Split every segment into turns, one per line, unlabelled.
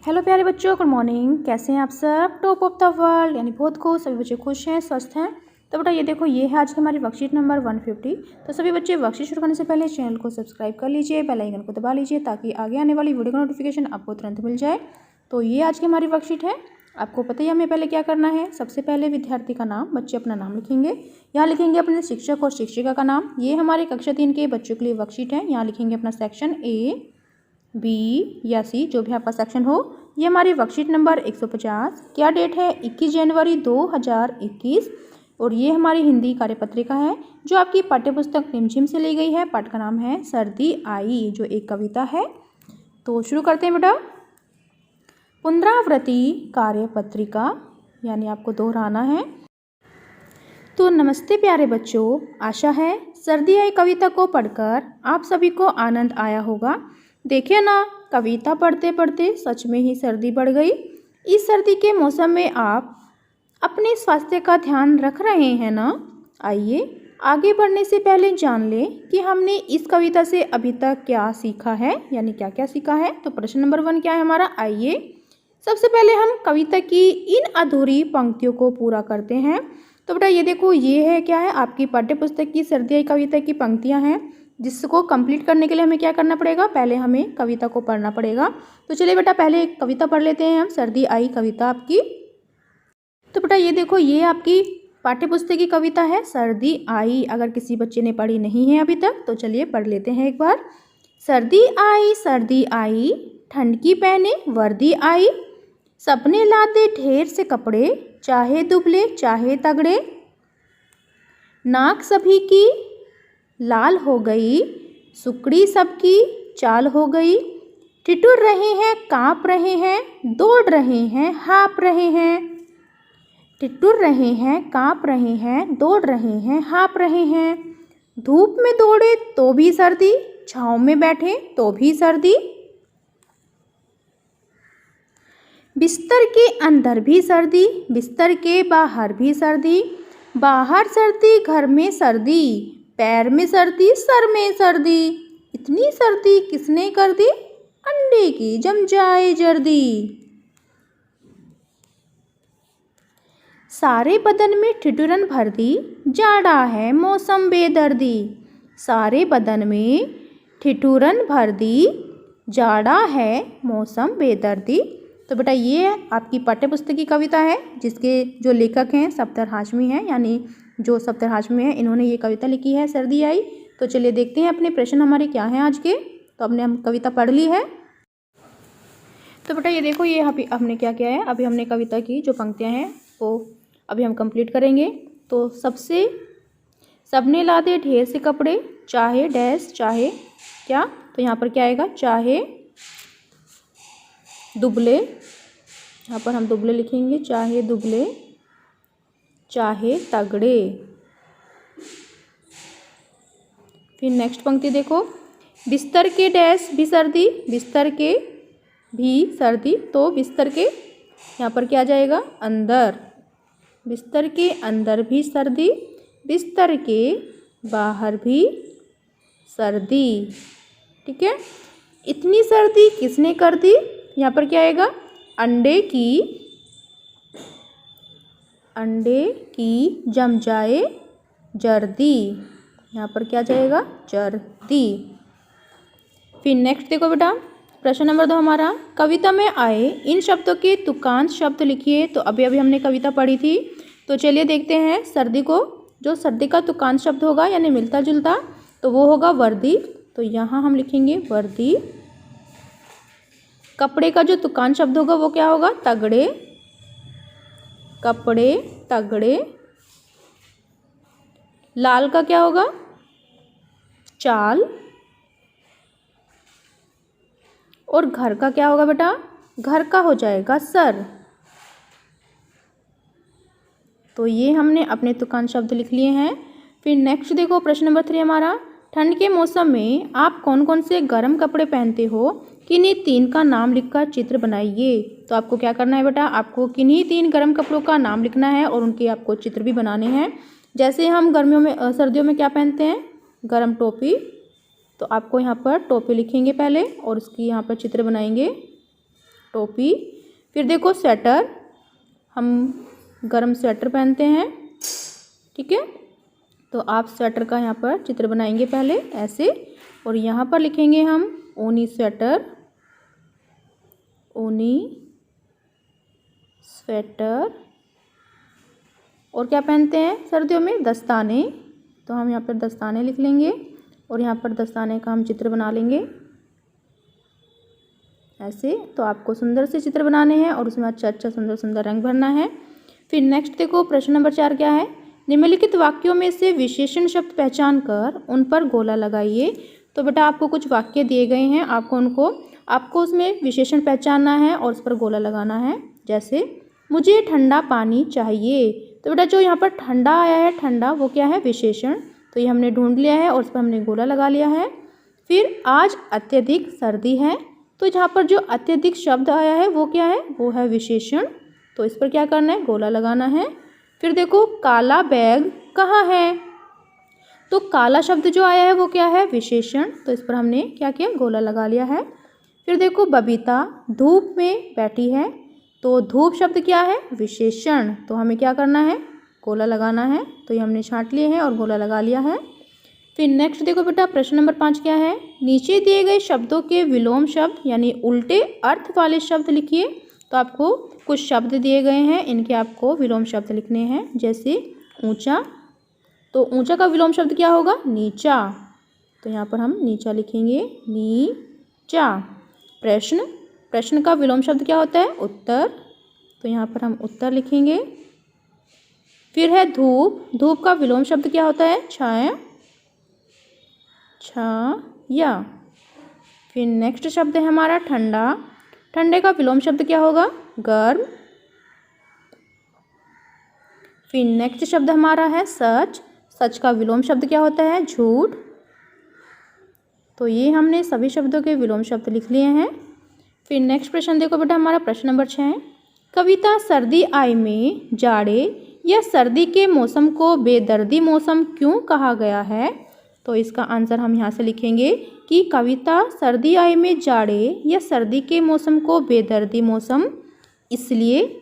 Hello प्यारे बच्चों, good morning. कैसे हैं आप सब? टॉप ऑफ द वर्ल्ड यानी बहुत खुश, सभी बच्चे खुश हैं, स्वस्थ हैं। तो बेटा ये देखो, ये है आज की हमारी वर्कशीट नंबर 150। तो सभी बच्चे वर्कशीट शुरू करने से पहले चैनल को सब्सक्राइब कर लीजिए, बेल आइकन को दबा लीजिए ताकि आगे आने वाली वीडियो का नोटिफिकेशन आपको तुरंत मिल जाए। तो ये आज की हमारी वर्कशीट है। आपको पता ही हमें पहले क्या करना है। सबसे पहले विद्यार्थी का नाम, बच्चे अपना नाम लिखेंगे। यहाँ लिखेंगे अपने शिक्षक और शिक्षिका का नाम। ये हमारे कक्षा 3 के बच्चों के लिए वर्कशीट है। यहाँ लिखेंगे अपना सेक्शन ए, बी या सी, जो भी आपका सेक्शन हो। ये हमारी वर्कशीट नंबर 150। क्या डेट है? 21 जनवरी 2021। और ये हमारी हिंदी कार्यपत्रिका है जो आपकी पाठ्यपुस्तक रिमझिम से ली गई है। पाठ का नाम है सर्दी आई, जो एक कविता है। तो शुरू करते हैं बेटा। पुनरावृत्ति कार्यपत्रिका यानी आपको दोहराना है। तो नमस्ते प्यारे बच्चों, आशा है सर्दी आई कविता को पढ़कर आप सभी को आनंद आया होगा। देखिए ना, कविता पढ़ते पढ़ते सच में ही सर्दी बढ़ गई। इस सर्दी के मौसम में आप अपने स्वास्थ्य का ध्यान रख रहे हैं ना? आइए आगे बढ़ने से पहले जान लें कि हमने इस कविता से अभी तक क्या सीखा है, यानी क्या क्या सीखा है। तो प्रश्न नंबर 1 क्या है हमारा? आइए सबसे पहले हम कविता की इन अधूरी पंक्तियों को पूरा करते हैं। तो बेटा ये देखो, ये है क्या है? आपकी पाठ्यपुस्तक की सर्दी आई कविता की पंक्तियां हैं, जिसको कंप्लीट करने के लिए हमें क्या करना पड़ेगा? पहले हमें कविता को पढ़ना पड़ेगा। तो चलिए बेटा पहले एक कविता पढ़ लेते हैं हम, सर्दी आई कविता आपकी। तो बेटा ये देखो, ये आपकी पाठ्यपुस्तक की कविता है सर्दी आई। अगर किसी बच्चे ने पढ़ी नहीं है अभी तक तो चलिए पढ़ लेते हैं एक बार। सर्दी आई, ठंड की पहने वर्दी आई, सपने लाते ढेर से कपड़े, चाहे दुबले चाहे तगड़े, नाक सभी की लाल हो गई, सुकड़ी सबकी चाल हो गई, ठिठुर रहे हैं काँप रहे हैं, दौड़ रहे हैं हाँप रहे हैं, ठिठुर रहे हैं काँप रहे हैं, दौड़ रहे हैं हाँप रहे हैं, धूप में दौड़े तो भी सर्दी, छाँव में बैठे तो भी सर्दी, बिस्तर के अंदर भी सर्दी, बिस्तर के बाहर भी सर्दी, बाहर सर्दी घर में सर्दी, पैर में सर्दी सर में सर्दी, इतनी सर्दी किसने कर दी, अंडे की जम जाए जर्दी, सारे बदन में ठिठुरन भर दी, जाड़ा है मौसम बेदर्दी, सारे बदन में ठिठुरन भर दी, जाड़ा है मौसम बेदर्दी। तो बेटा ये आपकी पाठ्यपुस्तक की कविता है, जिसके जो लेखक हैं सफ्दर हाशमी हैं, यानी जो सफ्दर हाशमी हैं इन्होंने ये कविता लिखी है सर्दी आई। तो चलिए देखते हैं अपने प्रश्न हमारे क्या हैं आज के। तो हम कविता पढ़ ली है। तो बेटा ये देखो, ये अभी हमने क्या किया है, अभी हमने कविता की जो पंक्तियाँ हैं वो अभी हम कंप्लीट करेंगे। तो सबने लादे ढेर से कपड़े, चाहे डैश चाहे क्या, तो यहाँ पर क्या आएगा? चाहे दुबले, यहाँ पर हम दुबले लिखेंगे, चाहे दुबले चाहे तगड़े। फिर नेक्स्ट पंक्ति देखो, बिस्तर के डैश भी सर्दी, बिस्तर के भी सर्दी, तो बिस्तर के यहाँ पर क्या आ जाएगा? अंदर, बिस्तर के अंदर भी सर्दी, बिस्तर के बाहर भी सर्दी। ठीक है, इतनी सर्दी किसने कर दी, यहाँ पर क्या आएगा? अंडे की जम जाए जर्दी, यहाँ पर क्या जाएगा? जर्दी। फिर नेक्स्ट देखो बेटा, प्रश्न नंबर 2 हमारा, कविता में आए इन शब्दों के तुकांश शब्द लिखिए। तो अभी हमने कविता पढ़ी थी। तो चलिए देखते हैं सर्दी को, जो सर्दी का तुकांश शब्द होगा यानी मिलता जुलता, तो वो होगा वर्दी। तो यहाँ हम लिखेंगे वर्दी। कपड़े का जो तुकांश शब्द होगा वो क्या होगा? तगड़े, कपड़े तगड़े। लाल का क्या होगा? चाल। और घर का क्या होगा बेटा? घर का हो जाएगा सर। तो ये हमने अपने तुकांश शब्द लिख लिए हैं। फिर नेक्स्ट देखो, प्रश्न नंबर 3 हमारा, ठंड के मौसम में आप कौन कौन से गर्म कपड़े पहनते हो, किन्हीं 3 का नाम लिखकर चित्र बनाइए। तो आपको क्या करना है बेटा? आपको किन्हीं 3 गर्म कपड़ों का नाम लिखना है और उनके आपको चित्र भी बनाने हैं। जैसे हम सर्दियों में क्या पहनते हैं? गर्म टोपी। तो आपको यहाँ पर टोपी लिखेंगे पहले और उसकी यहाँ पर चित्र बनाएंगे। टोपी। फिर देखो स्वेटर, हम गर्म स्वेटर पहनते हैं, ठीक है। तो आप स्वेटर का यहाँ पर चित्र बनाएंगे पहले ऐसे, और यहाँ पर लिखेंगे हम ऊनी स्वेटर, ऊनी स्वेटर। और क्या पहनते हैं सर्दियों में? दस्ताने। तो हम यहाँ पर दस्ताने लिख लेंगे और यहाँ पर दस्ताने का हम चित्र बना लेंगे ऐसे। तो आपको सुंदर से चित्र बनाने हैं और उसमें अच्छा अच्छा सुंदर सुंदर रंग भरना है। फिर नेक्स्ट देखो प्रश्न नंबर 4 क्या है? निम्नलिखित वाक्यों में से विशेषण शब्द पहचान कर उन पर गोला लगाइए। तो बेटा आपको कुछ वाक्य दिए गए हैं, आपको उसमें विशेषण पहचानना है और उस पर गोला लगाना है। जैसे मुझे ठंडा पानी चाहिए। तो बेटा जो यहाँ पर ठंडा आया है, ठंडा वो क्या है? विशेषण। तो ये हमने ढूंढ लिया है और उस पर हमने गोला लगा लिया है। फिर आज अत्यधिक सर्दी है। तो यहाँ पर जो अत्यधिक शब्द आया है वो क्या है? वो है विशेषण। तो इस पर क्या करना है? गोला लगाना है। फिर देखो काला बैग कहाँ है? तो काला शब्द जो आया है वो क्या है? विशेषण। तो इस पर हमने क्या किया? गोला लगा लिया है। फिर देखो बबीता धूप में बैठी है। तो धूप शब्द क्या है? विशेषण। तो हमें क्या करना है? गोला लगाना है। तो ये हमने छांट लिए हैं और गोला लगा लिया है। फिर नेक्स्ट देखो बेटा प्रश्न नंबर 5 क्या है? नीचे दिए गए शब्दों के विलोम शब्द यानी उल्टे अर्थ वाले शब्द लिखिए। तो आपको कुछ शब्द दिए गए हैं, इनके आपको विलोम शब्द लिखने हैं। जैसे ऊंचा, तो ऊंचा का विलोम शब्द क्या होगा? नीचा। तो यहाँ पर हम नीचा लिखेंगे, नीचा। प्रश्न, प्रश्न का विलोम शब्द क्या होता है? उत्तर। तो यहाँ पर हम उत्तर लिखेंगे। फिर है धूप, धूप का विलोम शब्द क्या होता है? छाया, छाया। फिर नेक्स्ट शब्द है हमारा ठंडा, ठंडे का विलोम शब्द क्या होगा? गर्म। फिर नेक्स्ट शब्द हमारा है सच, सच का विलोम शब्द क्या होता है? झूठ। तो ये हमने सभी शब्दों के विलोम शब्द लिख लिए हैं। फिर नेक्स्ट प्रश्न देखो बेटा हमारा प्रश्न नंबर 6 है। कविता सर्दी आई में जाड़े या सर्दी के मौसम को बेदर्दी मौसम क्यों कहा गया है? तो इसका आंसर हम यहाँ से लिखेंगे कि कविता सर्दी आई में जाड़े या सर्दी के मौसम को बेदर्दी मौसम इसलिए,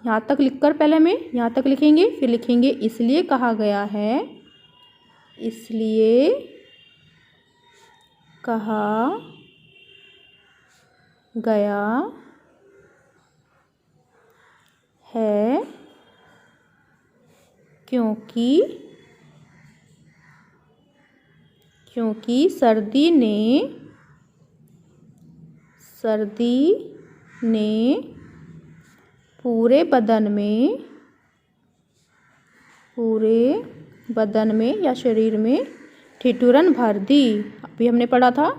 यहाँ तक लिखकर पहले में यहाँ तक लिखेंगे, फिर लिखेंगे इसलिए कहा गया है, इसलिए कहा गया है क्योंकि सर्दी ने पूरे बदन में या शरीर में ठिठुरन भर दी। अभी हमने पढ़ा था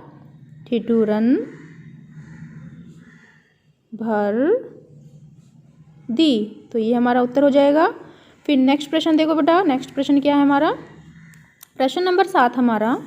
ठिठुरन भर दी। तो ये हमारा उत्तर हो जाएगा। फिर नेक्स्ट प्रश्न देखो बेटा, नेक्स्ट प्रश्न क्या है हमारा? प्रश्न नंबर 7 हमारा।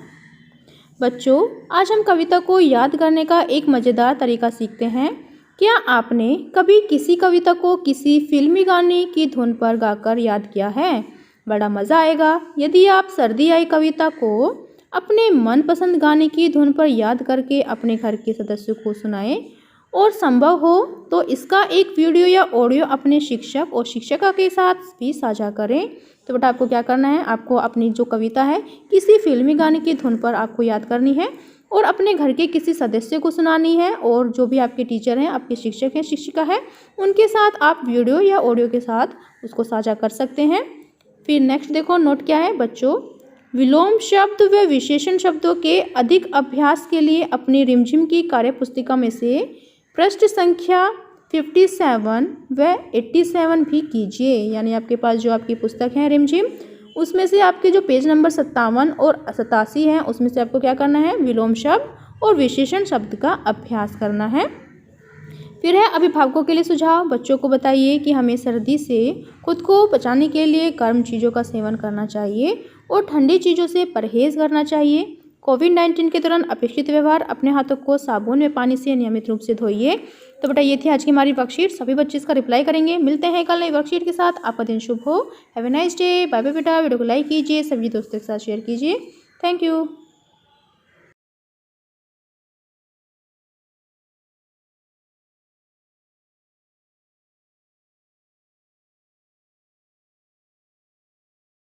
बच्चों आज हम कविता को याद करने का एक मज़ेदार तरीका सीखते हैं। क्या आपने कभी किसी कविता को किसी फिल्मी गाने की धुन पर गाकर याद किया है? बड़ा मज़ा आएगा यदि आप सर्दी आई कविता को अपने मनपसंद गाने की धुन पर याद करके अपने घर के सदस्यों को सुनाएं और संभव हो तो इसका एक वीडियो या ऑडियो अपने शिक्षक और शिक्षिका के साथ भी साझा करें। तो बेटा आपको क्या करना है? आपको अपनी जो कविता है किसी फिल्मी गाने की धुन पर आपको याद करनी है और अपने घर के किसी सदस्य को सुनानी है, और जो भी आपके टीचर हैं, आपके शिक्षक हैं, शिक्षिका है, उनके साथ आप वीडियो या ऑडियो के साथ उसको साझा कर सकते हैं। फिर नेक्स्ट देखो नोट क्या है बच्चों? विलोम शब्द व विशेषण शब्दों के अधिक अभ्यास के लिए अपनी रिमझिम की कार्यपुस्तिका में से पृष्ठ संख्या 57 व 87 भी कीजिए। यानी आपके पास जो आपकी पुस्तक है रिमझिम, उसमें से आपके जो पेज नंबर 57 और 87 हैं, उसमें से आपको क्या करना है? विलोम शब्द और विशेषण शब्द का अभ्यास करना है। फिर है अभिभावकों के लिए सुझाव। बच्चों को बताइए कि हमें सर्दी से खुद को बचाने के लिए गर्म चीज़ों का सेवन करना चाहिए और ठंडी चीज़ों से परहेज़ करना चाहिए। कोविड-19 के दौरान अपेक्षित व्यवहार, अपने हाथों को साबुन में पानी से नियमित रूप से धोइए। तो बेटा ये थी आज की हमारी वर्कशीट, सभी बच्चे इसका रिप्लाई करेंगे। मिलते हैं कल नई वर्कशीट के साथ। आपका दिन शुभ हो। Have a nice day. Bye bye बेटा। वीडियो को लाइक कीजिए, सभी दोस्तों के साथ शेयर कीजिए। Thank you.